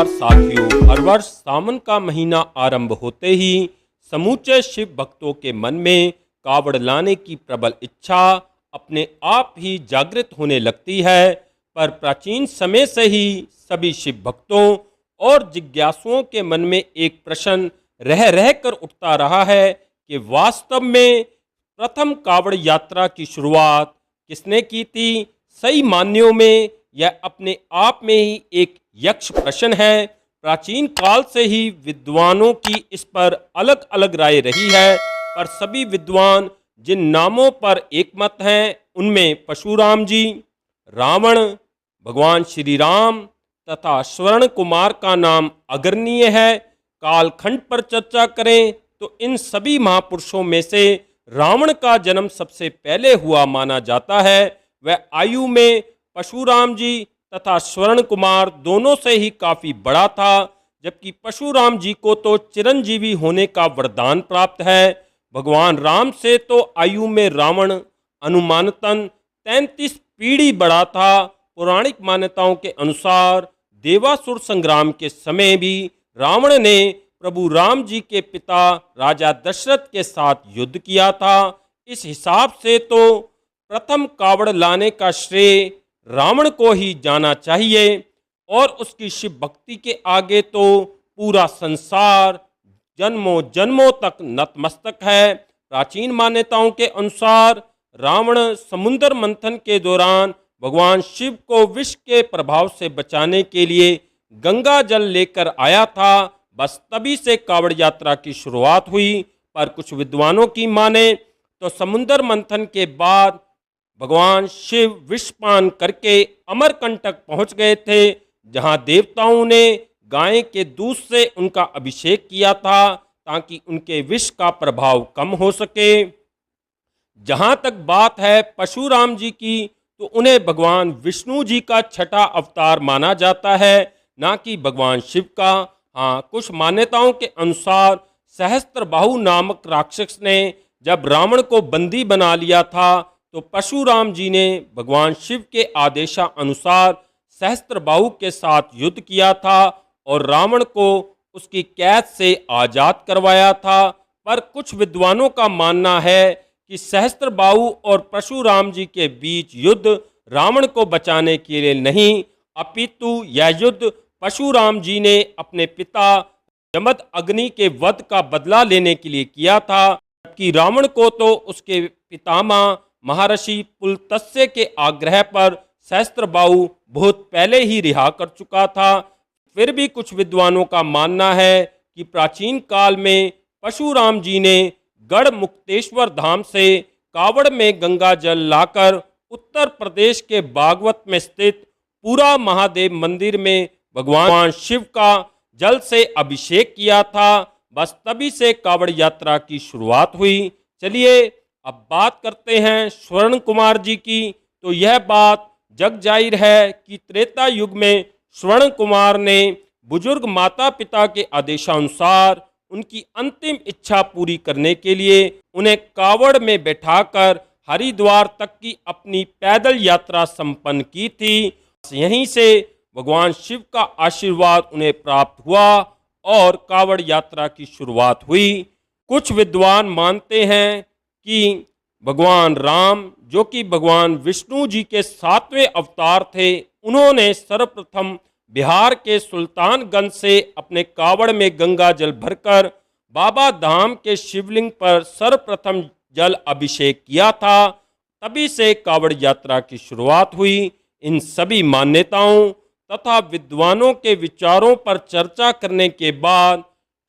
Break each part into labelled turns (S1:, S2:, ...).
S1: नमस्कार साथियों, हर वर्ष सावन का महीना आरंभ होते ही समूचे शिव भक्तों के मन में कावड़ लाने की प्रबल इच्छा अपने आप ही जागृत होने लगती है। पर प्राचीन समय से ही सभी शिव भक्तों और जिज्ञासुओं के मन में एक प्रश्न रह रह कर उठता रहा है कि वास्तव में प्रथम कावड़ यात्रा की शुरुआत किसने की थी। सही मान्यों में यह अपने आप में ही एक यक्ष प्रश्न है। प्राचीन काल से ही विद्वानों की इस पर अलग अलग राय रही है, पर सभी विद्वान जिन नामों पर एकमत हैं उनमें परशुराम जी, रावण, भगवान श्री राम तथा स्वर्ण कुमार का नाम अग्रणीय है। कालखंड पर चर्चा करें तो इन सभी महापुरुषों में से रावण का जन्म सबसे पहले हुआ माना जाता है। वह आयु में परशुराम जी तथा स्वर्ण कुमार दोनों से ही काफी बड़ा था, जबकि परशुराम जी को तो चिरंजीवी होने का वरदान प्राप्त है। भगवान राम से तो आयु में रावण अनुमानतन 33 पीढ़ी बड़ा था। पौराणिक मान्यताओं के अनुसार देवासुर संग्राम के समय भी रावण ने प्रभु राम जी के पिता राजा दशरथ के साथ युद्ध किया था। इस हिसाब से तो प्रथम कावड़ लाने का श्रेय रावण को ही जाना चाहिए और उसकी शिव भक्ति के आगे तो पूरा संसार जन्मों जन्मों तक नतमस्तक है। प्राचीन मान्यताओं के अनुसार रावण समुद्र मंथन के दौरान भगवान शिव को विष के प्रभाव से बचाने के लिए गंगा जल लेकर आया था। बस तभी से कावड़ यात्रा की शुरुआत हुई। पर कुछ विद्वानों की माने तो समुद्र मंथन के बाद भगवान शिव विषपान करके अमरकंटक पहुंच गए थे, जहां देवताओं ने गाय के दूध से उनका अभिषेक किया था ताकि उनके विष का प्रभाव कम हो सके। जहां तक बात है परशुराम जी की, तो उन्हें भगवान विष्णु जी का छठा अवतार माना जाता है, ना कि भगवान शिव का। हाँ, कुछ मान्यताओं के अनुसार सहस्त्रबाहु नामक राक्षस ने जब रावण को बंदी बना लिया था तो परशुराम जी ने भगवान शिव के आदेशानुसार सहस्त्रबाहु के साथ युद्ध किया था और रावण को उसकी कैद से आजाद करवाया था। पर कुछ विद्वानों का मानना है कि सहस्त्रबाहु और परशुराम जी के बीच युद्ध रावण को बचाने के लिए नहीं, अपितु यह युद्ध परशुराम जी ने अपने पिता जमदग्नि के वध का बदला लेने के लिए किया था, जबकि रावण को तो उसके पितामह महर्षि पुलत्स्य के आग्रह पर सहस्त्रबाहु बहुत पहले ही रिहा कर चुका था। फिर भी कुछ विद्वानों का मानना है कि प्राचीन काल में परशुराम जी ने गढ़ मुक्तेश्वर धाम से कावड़ में गंगा जल लाकर उत्तर प्रदेश के बागवत में स्थित पूरा महादेव मंदिर में भगवान शिव का जल से अभिषेक किया था। बस तभी से कावड़ यात्रा की शुरुआत हुई। चलिए अब बात करते हैं स्वर्ण कुमार जी की। तो यह बात जग जाहिर है कि त्रेता युग में स्वर्ण कुमार ने बुजुर्ग माता पिता के आदेशानुसार उनकी अंतिम इच्छा पूरी करने के लिए उन्हें कावड़ में बैठाकर हरिद्वार तक की अपनी पैदल यात्रा संपन्न की थी। यहीं से भगवान शिव का आशीर्वाद उन्हें प्राप्त हुआ और कावड़ यात्रा की शुरुआत हुई। कुछ विद्वान मानते हैं कि भगवान राम, जो कि भगवान विष्णु जी के 7वें अवतार थे, उन्होंने सर्वप्रथम बिहार के सुल्तानगंज से अपने कावड़ में गंगा जल भरकर बाबा धाम के शिवलिंग पर सर्वप्रथम जल अभिषेक किया था। तभी से कावड़ यात्रा की शुरुआत हुई। इन सभी मान्यताओं तथा विद्वानों के विचारों पर चर्चा करने के बाद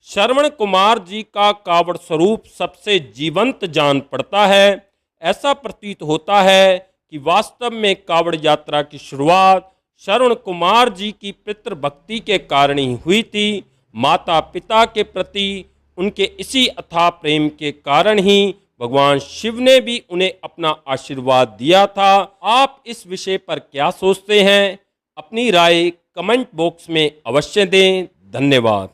S1: श्रवण कुमार जी का कावड़ स्वरूप सबसे जीवंत जान पड़ता है। ऐसा प्रतीत होता है कि वास्तव में कावड़ यात्रा की शुरुआत श्रवण कुमार जी की पितृभक्ति के कारण ही हुई थी। माता पिता के प्रति उनके इसी अथाह प्रेम के कारण ही भगवान शिव ने भी उन्हें अपना आशीर्वाद दिया था। आप इस विषय पर क्या सोचते हैं? अपनी राय कमेंट बॉक्स में अवश्य दें। धन्यवाद।